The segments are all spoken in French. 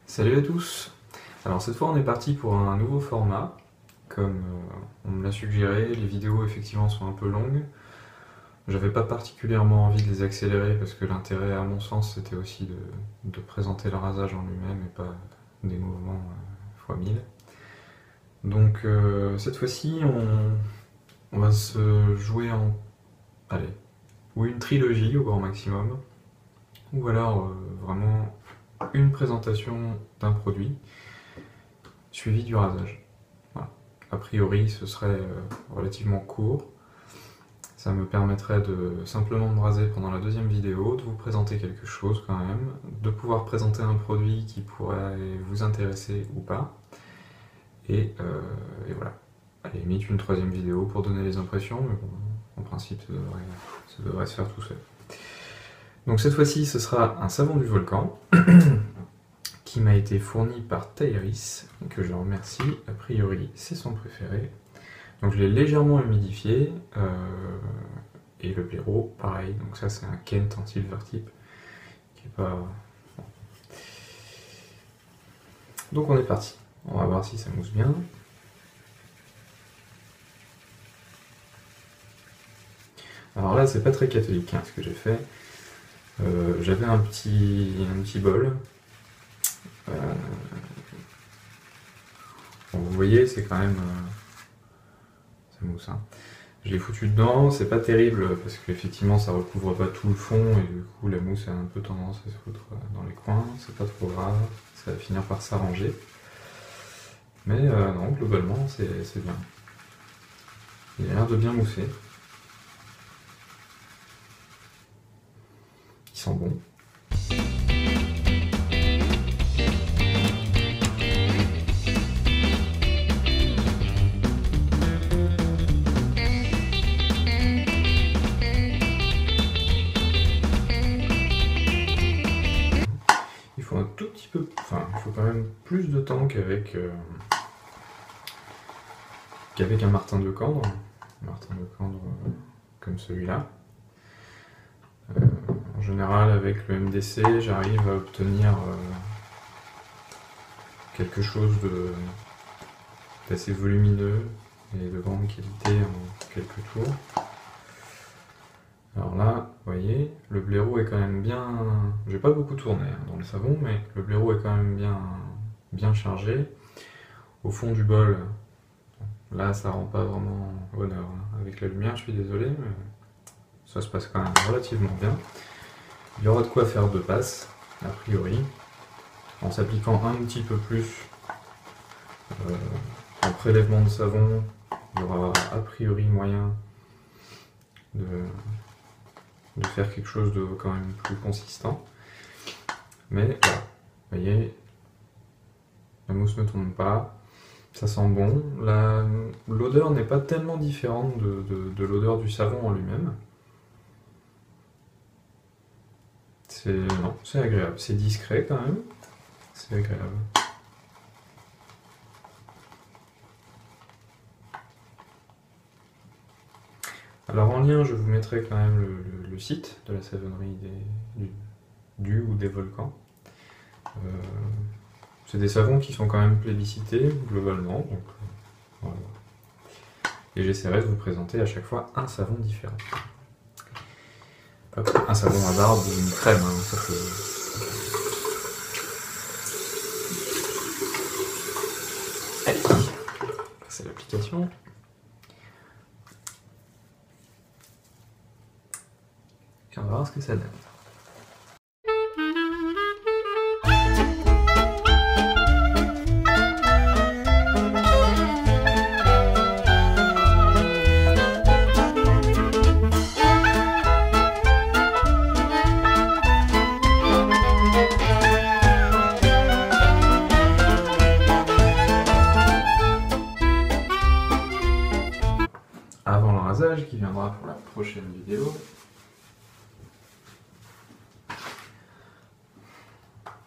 Salut à tous. Alors cette fois on est parti pour un nouveau format. Comme on me l'a suggéré, les vidéos effectivement sont un peu longues. J'avais pas particulièrement envie de les accélérer parce que l'intérêt à mon sens c'était aussi de présenter le rasage en lui-même et pas des mouvements fois 1000. Donc cette fois-ci on va se jouer en... Allez, ou une trilogie au grand maximum, ou alors vraiment une présentation d'un produit suivi du rasage. Voilà. A priori, ce serait relativement court. Ça me permettrait de simplement me raser pendant la deuxième vidéo, de vous présenter quelque chose quand même, de pouvoir présenter un produit qui pourrait vous intéresser ou pas. Et voilà. À la limite, une troisième vidéo pour donner les impressions, mais bon, en principe, ça devrait se faire tout seul. Donc cette fois-ci, ce sera un savon du volcan qui m'a été fourni par Tairis, que je remercie. A priori, c'est son préféré. Donc je l'ai légèrement humidifié, et le blaireau, pareil. Donc ça, c'est un Kent en Silvertip, qui est pas... Donc on est parti. On va voir si ça mousse bien. Alors là, c'est pas très catholique hein, ce que j'ai fait. J'avais un petit bol. Bon, vous voyez, c'est quand même... ça mousse. Hein. Je l'ai foutu dedans, c'est pas terrible parce qu'effectivement ça recouvre pas tout le fond et du coup la mousse a un peu tendance à se foutre dans les coins, c'est pas trop grave, ça va finir par s'arranger. Mais non, globalement c'est bien. Il a l'air de bien mousser. Il sent bon. Il faut un tout petit peu, enfin il faut quand même plus de temps qu'avec un martin de cendre. Un martin de cendre comme celui-là. En général, avec le MDC, j'arrive à obtenir quelque chose d'assez volumineux et de grande qualité en quelques tours. Alors là, vous voyez, le blaireau est quand même bien... J'ai pas beaucoup tourné hein, dans le savon, mais le blaireau est quand même bien chargé. Au fond du bol, là ça rend pas vraiment honneur. Hein. Avec la lumière, je suis désolé, mais ça se passe quand même relativement bien. Il y aura de quoi faire deux passes, a priori, en s'appliquant un petit peu plus en prélèvement de savon. Il y aura a priori moyen de faire quelque chose de quand même plus consistant. Mais voilà, vous voyez, la mousse ne tombe pas, ça sent bon. L'odeur n'est pas tellement différente de l'odeur du savon en lui-même. C'est agréable, c'est discret quand même, c'est agréable. Alors en lien, je vous mettrai quand même le site de la savonnerie du ou des volcans. C'est des savons qui sont quand même plébiscités globalement, donc voilà. Et j'essaierai de vous présenter à chaque fois un savon différent. Un savon à barbe ou une crème, hein, ça peut... Allez, c'est l'application. Et on va voir ce que ça donne. Avant le rasage qui viendra pour la prochaine vidéo.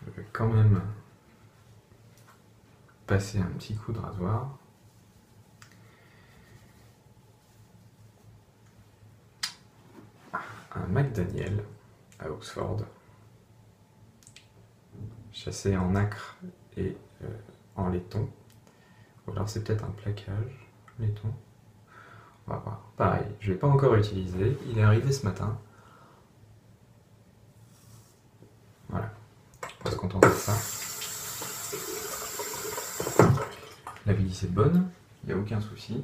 Je vais quand même passer un petit coup de rasoir. Un McDaniel à Oxford. chassé en nacre et en laiton. Ou alors c'est peut-être un plaquage, laiton. On va voir. Pareil, je ne l'ai pas encore utilisé, il est arrivé ce matin. Voilà, on va se contenter de ça. La glisse est bonne, il n'y a aucun souci.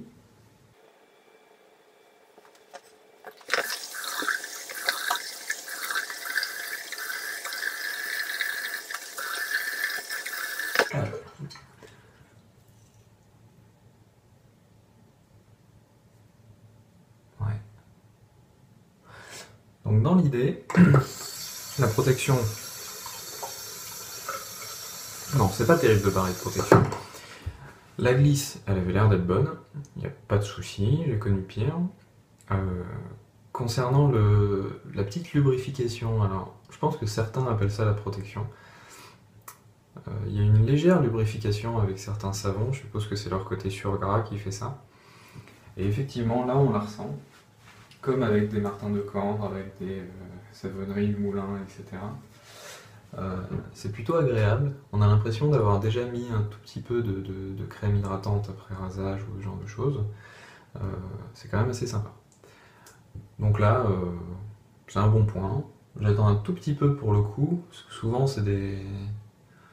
Ouais. Donc dans l'idée, la protection... Non, c'est pas terrible de parler de protection. La glisse, elle avait l'air d'être bonne, il n'y a pas de souci, j'ai connu pire. Concernant la petite lubrification, alors je pense que certains appellent ça la protection. Il y a une légère lubrification avec certains savons, je suppose que c'est leur côté surgras qui fait ça. Et effectivement, là on la ressent, comme avec des martins de cambre, avec des savonneries du moulin, etc. C'est plutôt agréable, on a l'impression d'avoir déjà mis un tout petit peu de crème hydratante après rasage ou ce genre de choses. C'est quand même assez sympa. Donc là, c'est un bon point. J'attends un tout petit peu pour le coup, parce que souvent c'est des...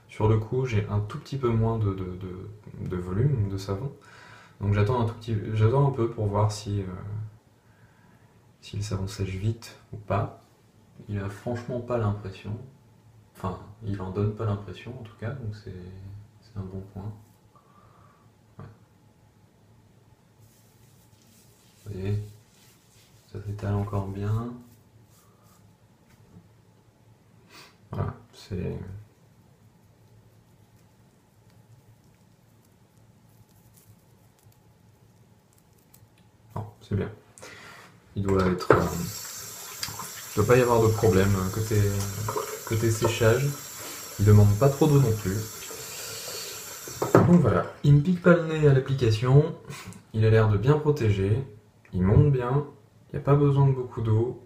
Sur le coup, j'ai un tout petit peu moins de volume de savon. Donc j'attends un peu pour voir si le savon sèche vite ou pas. Il a franchement pas l'impression. Enfin, il en donne pas l'impression en tout cas, donc c'est un bon point. Ouais. Vous voyez, ça s'étale encore bien. Voilà, c'est... Non, c'est bien. Il doit être... il ne doit pas y avoir de problème côté séchage. Il ne demande pas trop d'eau non plus. Donc voilà, il ne pique pas le nez à l'application. Il a l'air de bien protéger. Il monte bien. Il n'y a pas besoin de beaucoup d'eau.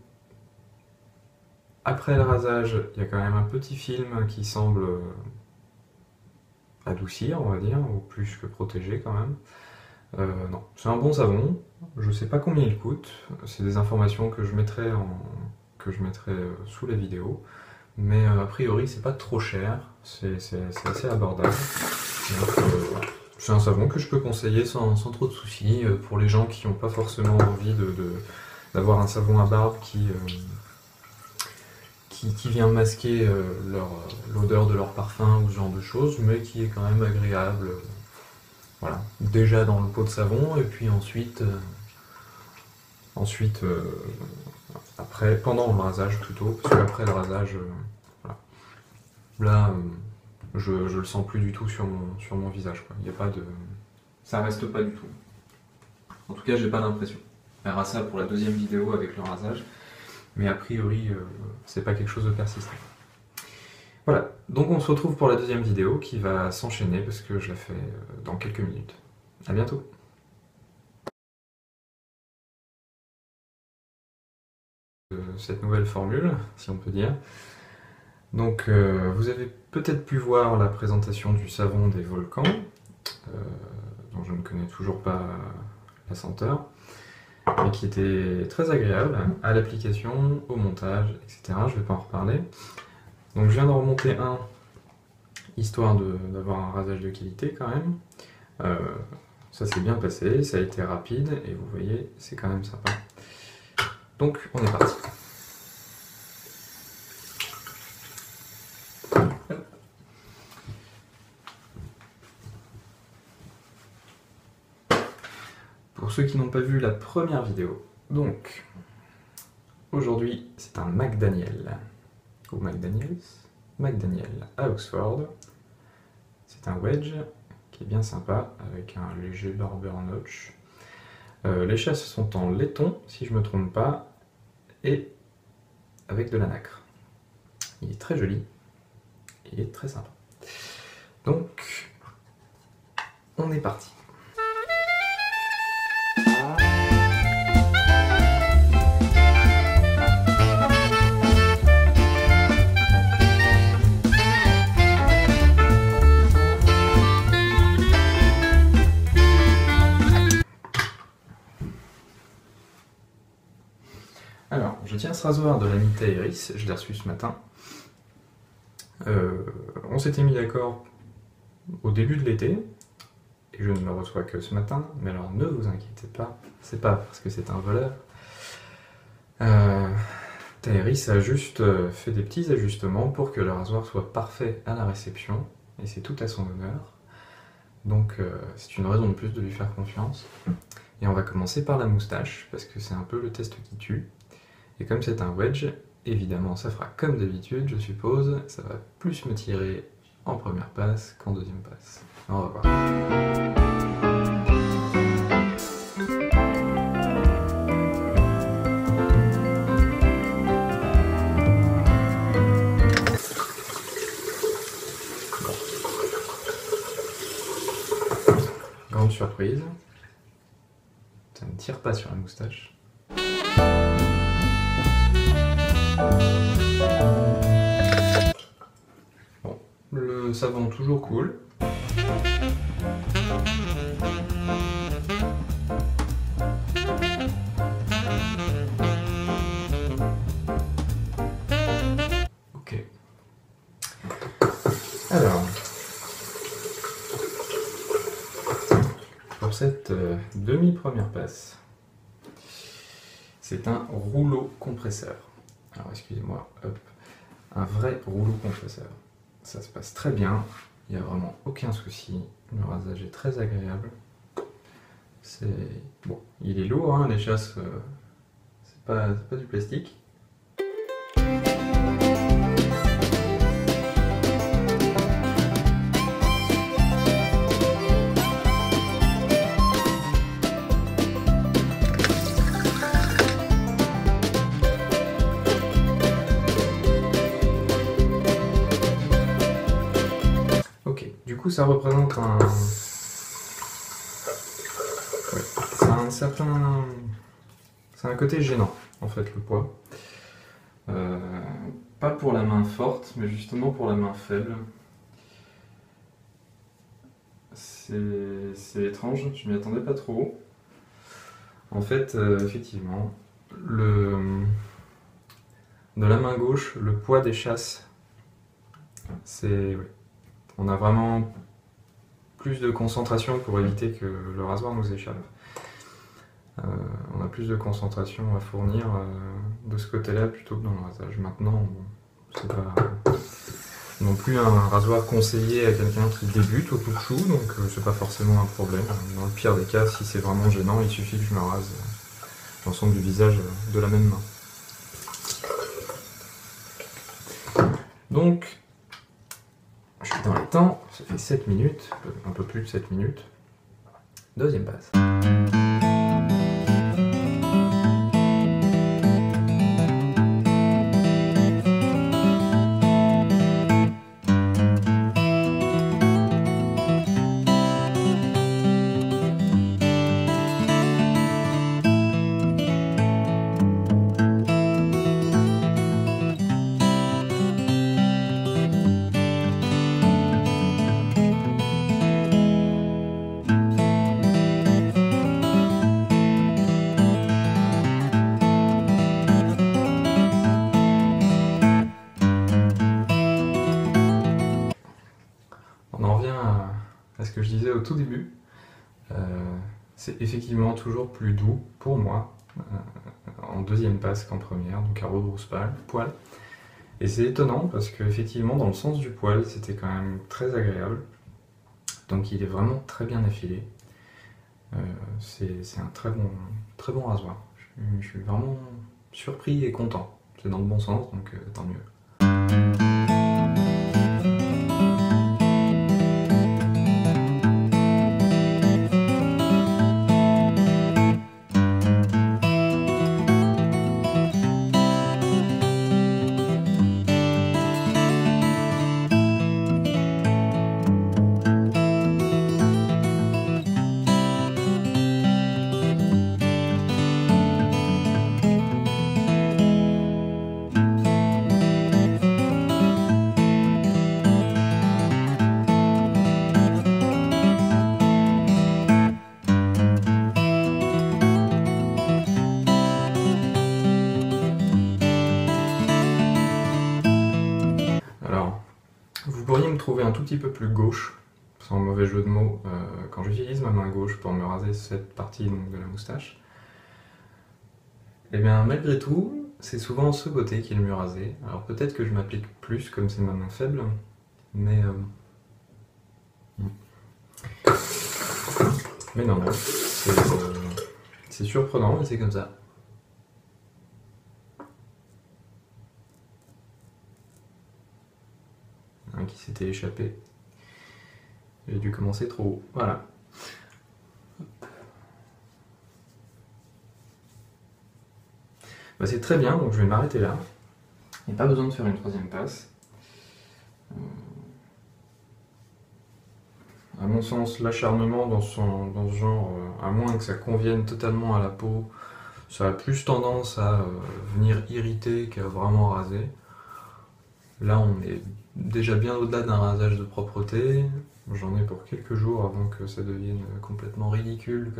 Après le rasage, il y a quand même un petit film qui semble adoucir, on va dire, ou plus que protéger quand même. Non, c'est un bon savon. Je sais pas combien il coûte. C'est des informations que je mettrai sous la vidéo. Mais a priori, c'est pas trop cher. C'est assez abordable. Voilà. C'est un savon que je peux conseiller sans trop de soucis pour les gens qui n'ont pas forcément envie d'avoir un savon à barbe qui vient masquer l'odeur de leur parfum ou ce genre de choses, mais qui est quand même agréable. Voilà, déjà dans le pot de savon, et puis ensuite après, pendant le rasage plutôt, parce qu'après le rasage, voilà. Là, je le sens plus du tout sur mon visage, quoi. Il y a pas de... Ça reste pas du tout. En tout cas, j'ai pas l'impression. On verra ça pour la deuxième vidéo avec le rasage, mais a priori, c'est pas quelque chose de persistant. Voilà, donc on se retrouve pour la deuxième vidéo qui va s'enchaîner parce que je la fais dans quelques minutes. À bientôt. Cette nouvelle formule, si on peut dire. Donc vous avez peut-être pu voir la présentation du savon des volcans, dont je ne connais toujours pas la senteur, mais qui était très agréable à l'application, au montage, etc. Je ne vais pas en reparler. Donc je viens de remonter un, histoire d'avoir un rasage de qualité quand même. Ça s'est bien passé, ça a été rapide, et vous voyez, c'est quand même sympa. Donc on est parti. Pour ceux qui n'ont pas vu la première vidéo, donc aujourd'hui c'est un McDaniel, ou McDaniel à Oxford. C'est un wedge qui est bien sympa avec un léger barber notch. Les chasses sont en laiton si je ne me trompe pas et avec de la nacre. Il est très joli et très sympa. Donc on est parti. tiens ce rasoir de l'ami Taeris, je l'ai reçu ce matin. On s'était mis d'accord au début de l'été, et je ne le reçois que ce matin, mais alors ne vous inquiétez pas, c'est pas parce que c'est un voleur. Taeris a juste fait des petits ajustements pour que le rasoir soit parfait à la réception, et c'est tout à son honneur. Donc c'est une raison de plus de lui faire confiance. Et on va commencer par la moustache, parce que c'est un peu le test qui tue. Et comme c'est un wedge, évidemment ça fera comme d'habitude, je suppose, ça va plus me tirer en première passe qu'en deuxième passe. On va voir. Grande surprise, ça ne tire pas sur la moustache. Bon, le savon toujours cool. Ok. Alors, pour cette demi-première passe, c'est un rouleau compresseur. Alors excusez-moi, hop, un vrai rouleau compresseur. Ça se passe très bien, il n'y a vraiment aucun souci, le rasage est très agréable. C'est bon, il est lourd, hein, les chasses, c'est pas du plastique. Du coup, ça représente un... Ouais, c'est un certain... C'est un côté gênant, en fait, le poids. Pas pour la main forte, mais justement pour la main faible. C'est étrange, je m'y attendais pas trop. En fait, effectivement, de la main gauche, le poids des chasses, c'est... Ouais. On a vraiment plus de concentration pour éviter que le rasoir nous échappe. On a plus de concentration à fournir de ce côté-là plutôt que dans le rasage. Maintenant, bon, c'est pas non plus un rasoir conseillé à quelqu'un qui débute au touchou, donc c'est pas forcément un problème. Dans le pire des cas, si c'est vraiment gênant, il suffit que je me rase l'ensemble du visage de la même main. Donc, je suis dans les temps, ça fait 7 minutes, un peu plus de 7 minutes. Deuxième passe. On en revient à ce que je disais au tout début. C'est effectivement toujours plus doux pour moi en deuxième passe qu'en première, donc à rebrousse-poil. Et c'est étonnant parce qu'effectivement dans le sens du poil c'était quand même très agréable. Donc il est vraiment très bien affilé. C'est un très bon rasoir. Je suis vraiment surpris et content. C'est dans le bon sens, donc tant mieux. trouvé un tout petit peu plus gauche, sans mauvais jeu de mots, quand j'utilise ma main gauche pour me raser cette partie donc, de la moustache. Et bien malgré tout, c'est souvent ce côté qui est le mieux rasé. Alors peut-être que je m'applique plus comme c'est ma main faible, mais non, c'est surprenant, mais c'est comme ça. Un qui s'était échappé. J'ai dû commencer trop haut. Voilà. Bah, c'est très bien, donc je vais m'arrêter là. Il n'y a pas besoin de faire une troisième passe. À mon sens, l'acharnement dans ce genre, à moins que ça convienne totalement à la peau, ça a plus tendance à venir irriter qu'à vraiment raser. Là, on est déjà bien au-delà d'un rasage de propreté. J'en ai pour quelques jours avant que ça devienne complètement ridicule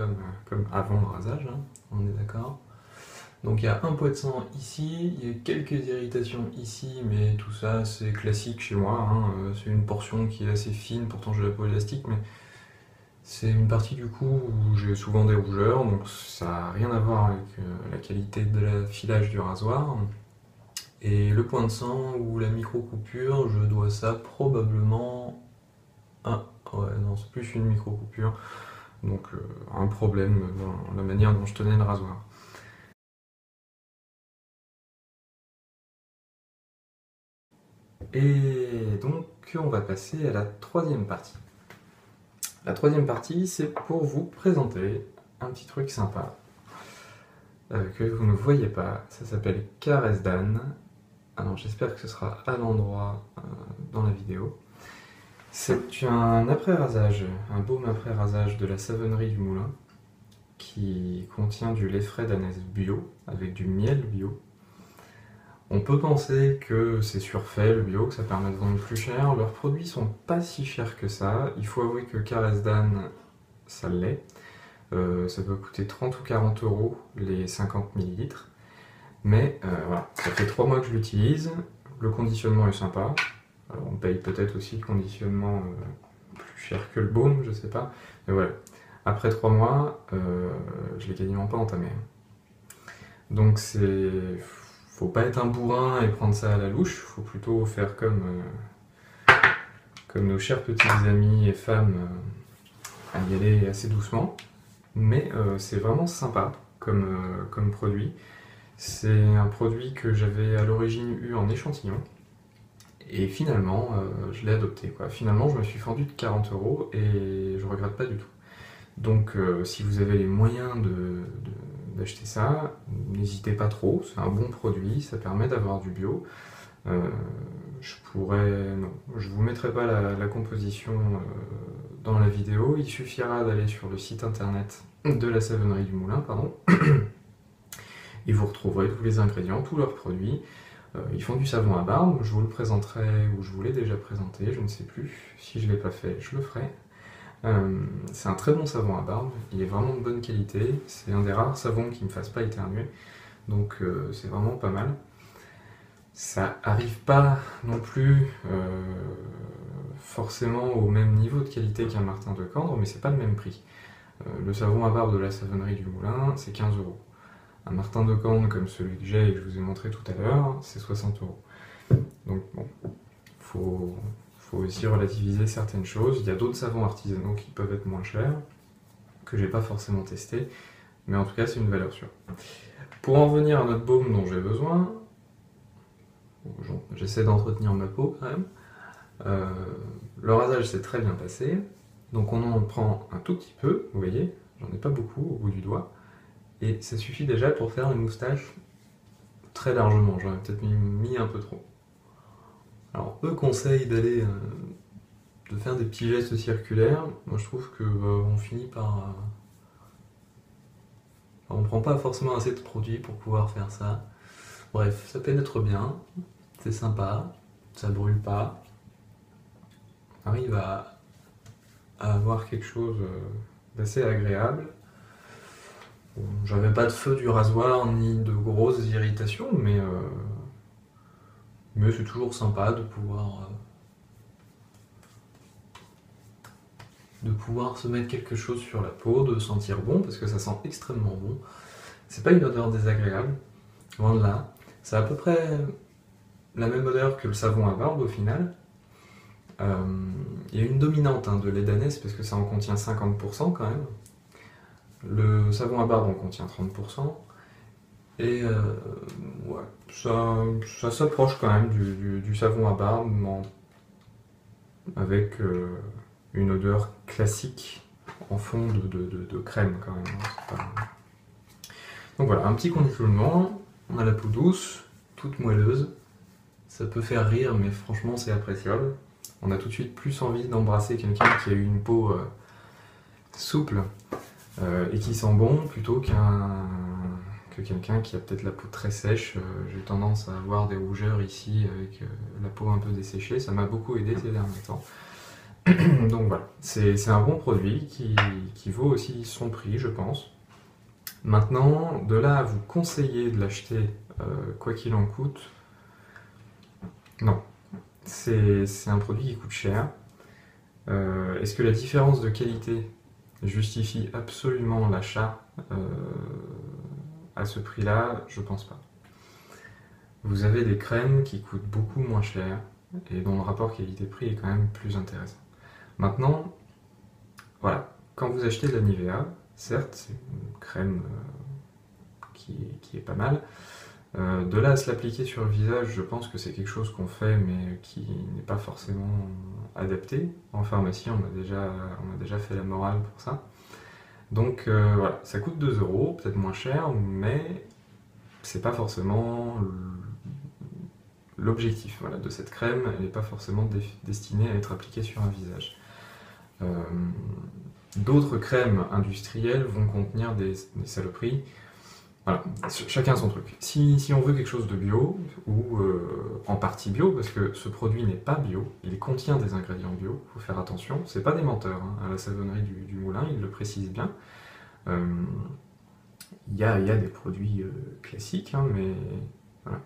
comme avant le rasage, hein, on est d'accord. Donc il y a un poids de sang ici, il y a quelques irritations ici, mais tout ça c'est classique chez moi, hein. C'est une portion qui est assez fine, pourtant j'ai la peau élastique, mais c'est une partie du cou où j'ai souvent des rougeurs, donc ça n'a rien à voir avec la qualité de l'affilage du rasoir. Et le point de sang ou la micro-coupure, je dois ça probablement... Ah, ouais, non, c'est plus une micro-coupure, donc un problème dans la manière dont je tenais le rasoir. Et donc, on va passer à la troisième partie. La troisième partie, c'est pour vous présenter un petit truc sympa que vous ne voyez pas. Ça s'appelle Caresse d'âne. Alors, j'espère que ce sera à l'endroit dans la vidéo. C'est un après-rasage, un baume après-rasage de la Savonnerie du Moulin qui contient du lait frais d'ânesse bio avec du miel bio. On peut penser que c'est surfait le bio, que ça permet de vendre plus cher. Leurs produits sont pas si chers que ça. Il faut avouer que Caresse d'âne, ça l'est. Ça doit coûter 30 ou 40 euros les 50 ml. Mais voilà, ça fait 3 mois que je l'utilise. Le conditionnement est sympa. Alors, on paye peut-être aussi le conditionnement plus cher que le baume, je sais pas. Mais voilà, après 3 mois, je l'ai quasiment pas entamé. Donc c'est... Faut pas être un bourrin et prendre ça à la louche, faut plutôt faire comme nos chers petits amis et femmes, à y aller assez doucement. Mais c'est vraiment sympa comme produit. C'est un produit que j'avais à l'origine eu en échantillon. Et finalement, je l'ai adopté, quoi. Finalement, je me suis fendu de 40 euros et je regrette pas du tout. Donc, si vous avez les moyens d'acheter ça, n'hésitez pas trop, c'est un bon produit, ça permet d'avoir du bio. Non, je vous mettrai pas la composition dans la vidéo, il suffira d'aller sur le site internet de la Savonnerie du Moulin, pardon, et vous retrouverez tous les ingrédients, tous leurs produits. Ils font du savon à barbe, je vous le présenterai, ou je vous l'ai déjà présenté, je ne sais plus, si je ne l'ai pas fait, je le ferai. C'est un très bon savon à barbe, il est vraiment de bonne qualité, c'est un des rares savons qui ne me fasse pas éternuer, donc c'est vraiment pas mal. Ça arrive pas non plus forcément au même niveau de qualité qu'un Martin de Candre, mais c'est pas le même prix. Le savon à barbe de la Savonnerie du Moulin, c'est 15 euros. Un Martin de Candre comme celui que j'ai et que je vous ai montré tout à l'heure, c'est 60 euros. Donc bon, faut aussi relativiser certaines choses. Il y a d'autres savons artisanaux qui peuvent être moins chers, que j'ai pas forcément testé, mais en tout cas c'est une valeur sûre. Pour en revenir à notre baume dont j'ai besoin, j'essaie d'entretenir ma peau quand même. Le rasage s'est très bien passé, donc on en prend un tout petit peu, vous voyez, j'en ai pas beaucoup au bout du doigt, et ça suffit déjà pour faire une moustache très largement, j'en ai peut-être mis un peu trop. Alors eux conseillent de faire des petits gestes circulaires, moi je trouve que on finit par... on prend pas forcément assez de produits pour pouvoir faire ça. Bref, ça pénètre bien, c'est sympa, ça brûle pas, on arrive à avoir quelque chose d'assez agréable. Bon, j'avais pas de feu du rasoir ni de grosses irritations, mais c'est toujours sympa de pouvoir de pouvoir se mettre quelque chose sur la peau, de sentir bon, parce que ça sent extrêmement bon. C'est pas une odeur désagréable, loin de là. C'est à peu près la même odeur que le savon à barbe au final. Il y a une dominante de lait d'ânesse parce que ça en contient 50% quand même. Le savon à barbe en contient 30%. Et ouais, ça s'approche quand même du savon à barbe avec une odeur classique en fond de crème quand même. Donc voilà, un petit conditionnement. On a la peau douce, toute moelleuse. Ça peut faire rire, mais franchement c'est appréciable. On a tout de suite plus envie d'embrasser quelqu'un qui a eu une peau souple et qui sent bon plutôt que quelqu'un qui a peut-être la peau très sèche. J'ai tendance à avoir des rougeurs ici avec la peau un peu desséchée. Ça m'a beaucoup aidé ces derniers temps. Donc voilà, c'est un bon produit qui vaut aussi son prix, je pense. Maintenant, de là à vous conseiller de l'acheter quoi qu'il en coûte, non. C'est un produit qui coûte cher. Est-ce que la différence de qualité justifie absolument l'achat à ce prix-là? Je pense pas. Vous avez des crèmes qui coûtent beaucoup moins cher et dont le rapport qualité-prix est quand même plus intéressant. Maintenant, voilà, quand vous achetez de la Nivea, certes, c'est une crème qui est pas mal. De là à se l'appliquer sur le visage, je pense que c'est quelque chose qu'on fait mais qui n'est pas forcément adapté. En pharmacie, on a déjà fait la morale pour ça. Donc voilà, ça coûte 2 €, peut-être moins cher, mais c'est pas forcément l'objectif de cette crème. Elle n'est pas forcément destinée à être appliquée sur un visage. D'autres crèmes industrielles vont contenir des saloperies. Voilà, chacun son truc. Si on veut quelque chose de bio, ou en partie bio, parce que ce produit n'est pas bio, il contient des ingrédients bio, il faut faire attention, c'est pas des menteurs, à la savonnerie du Moulin, ils le précisent bien. Il y a des produits classiques, mais voilà.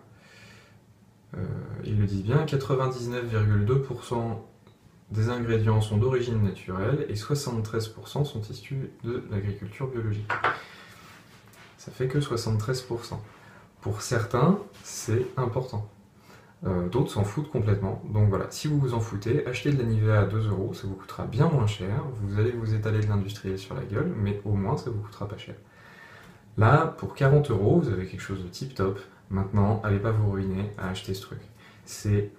Ils le disent bien, 99,2% des ingrédients sont d'origine naturelle et 73% sont issus de l'agriculture biologique. Ça fait que 73%. Pour certains, c'est important. D'autres s'en foutent complètement. Donc voilà, si vous vous en foutez, achetez de la Nivea à 2 €, ça vous coûtera bien moins cher. Vous allez vous étaler de l'industriel sur la gueule, mais au moins ça vous coûtera pas cher. Là, pour 40 €, vous avez quelque chose de tip top. Maintenant, allez pas vous ruiner à acheter ce truc. C'est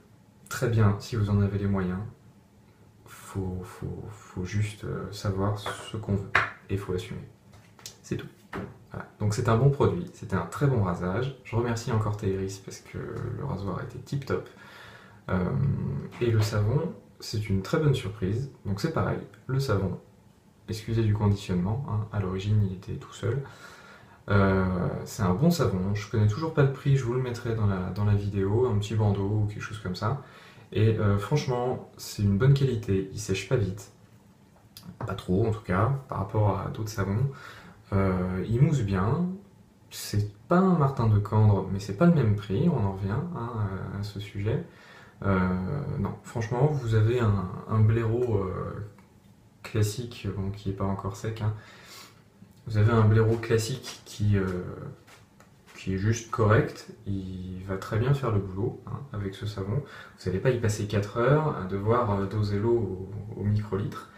très bien si vous en avez les moyens. Faut juste savoir ce qu'on veut et il faut assumer. C'est tout. Voilà. Donc c'est un bon produit, c'était un très bon rasage. Je remercie encore Théiris parce que le rasoir était tip top. Et le savon, c'est une très bonne surprise. Donc c'est pareil, le savon, excusez du conditionnement, à l'origine il était tout seul. C'est un bon savon, je connais toujours pas le prix, je vous le mettrai dans la vidéo, un petit bandeau ou quelque chose comme ça. Et franchement, c'est une bonne qualité, il sèche pas vite. Pas trop en tout cas, par rapport à d'autres savons. Il mousse bien, c'est pas un Martin de Candre, mais c'est pas le même prix, on en revient à ce sujet. Non, franchement, vous avez un blaireau classique, bon, qui est pas encore sec. Vous avez un blaireau classique qui est juste correct, il va très bien faire le boulot avec ce savon. Vous n'allez pas y passer 4 heures à devoir doser l'eau au microlitre.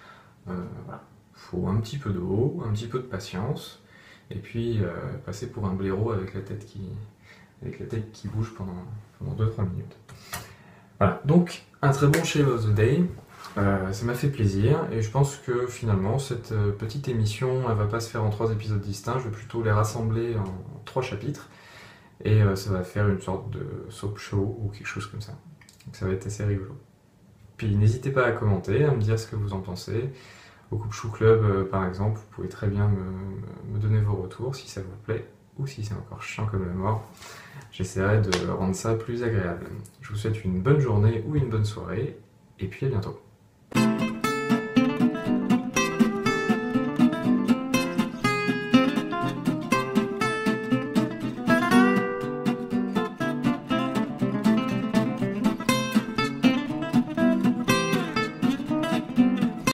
Voilà. Faut un petit peu d'eau, un petit peu de patience, et puis passer pour un blaireau avec la tête qui bouge pendant 2-3 minutes. Voilà, donc un très bon Shave of the Day. Ça m'a fait plaisir et je pense que finalement cette petite émission elle va pas se faire en 3 épisodes distincts, je vais plutôt les rassembler en 3 chapitres et ça va faire une sorte de soap show ou quelque chose comme ça. Donc ça va être assez rigolo. Puis n'hésitez pas à commenter, à me dire ce que vous en pensez. Au Coupe Chou Club par exemple, vous pouvez très bien me donner vos retours si ça vous plaît ou si c'est encore chiant comme la mort. J'essaierai de rendre ça plus agréable. Je vous souhaite une bonne journée ou une bonne soirée et puis à bientôt.